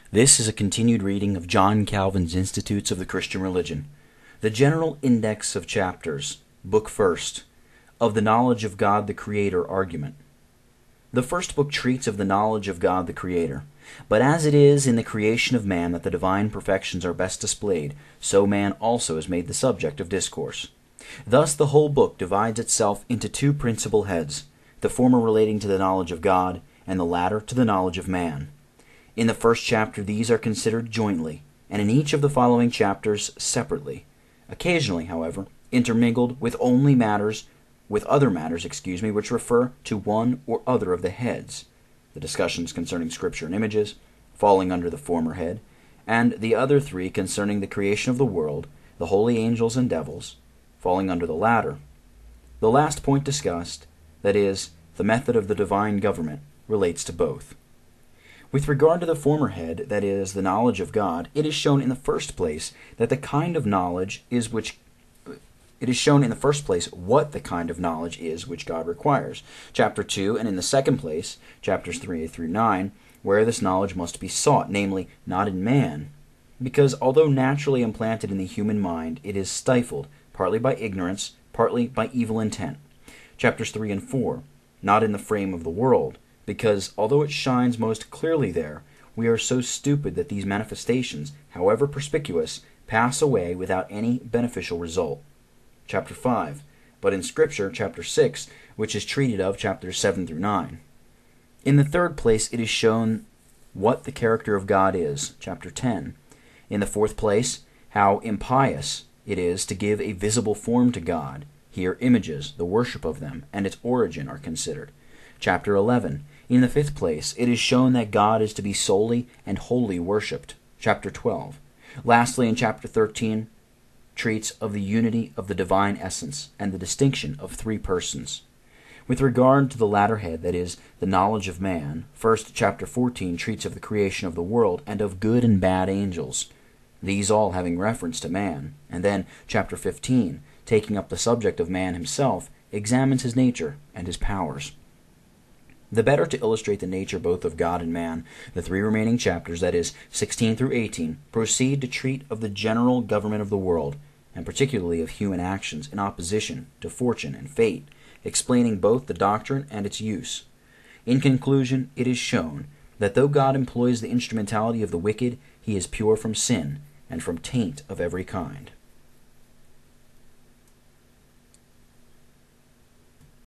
This is a continued reading of John Calvin's Institutes of the Christian Religion, the general index of chapters, Book First, of the Knowledge of God the Creator argument. The first book treats of the knowledge of God the Creator, but as it is in the creation of man that the divine perfections are best displayed, so man also is made the subject of discourse. Thus the whole book divides itself into two principal heads, the former relating to the knowledge of God, and the latter to the knowledge of man. In the first chapter these are considered jointly, and in each of the following chapters separately, occasionally, however, intermingled with other matters, which refer to one or other of the heads, the discussions concerning Scripture and images, falling under the former head, and the other three concerning the creation of the world, the holy angels and devils, falling under the latter. The last point discussed, that is, the method of the divine government, relates to both. With regard to the former head, that is, the knowledge of God, it is shown in the first place what the kind of knowledge is which God requires. Chapter 2, and in the second place, chapters 3 through 9, where this knowledge must be sought, namely, not in man, because although naturally implanted in the human mind, it is stifled, partly by ignorance, partly by evil intent. Chapters 3 and 4, not in the frame of the world, because although it shines most clearly there, we are so stupid that these manifestations, however perspicuous, pass away without any beneficial result. Chapter 5, but in Scripture, chapter 6, which is treated of chapters 7 through 9. In the third place, it is shown what the character of God is, chapter 10. In the fourth place, how impious it is to give a visible form to God. Here images, the worship of them, and its origin are considered. Chapter 11. In the fifth place, it is shown that God is to be solely and wholly worshipped. Chapter 12. Lastly, in chapter 13, treats of the unity of the divine essence and the distinction of three persons. With regard to the latter head, that is, the knowledge of man, first chapter 14 treats of the creation of the world and of good and bad angels, these all having reference to man, and then chapter 15, taking up the subject of man himself, examines his nature and his powers. The better to illustrate the nature both of God and man, the three remaining chapters, that is, 16 through 18, proceed to treat of the general government of the world, and particularly of human actions in opposition to fortune and fate, explaining both the doctrine and its use. In conclusion, it is shown that though God employs the instrumentality of the wicked, he is pure from sin and from taint of every kind.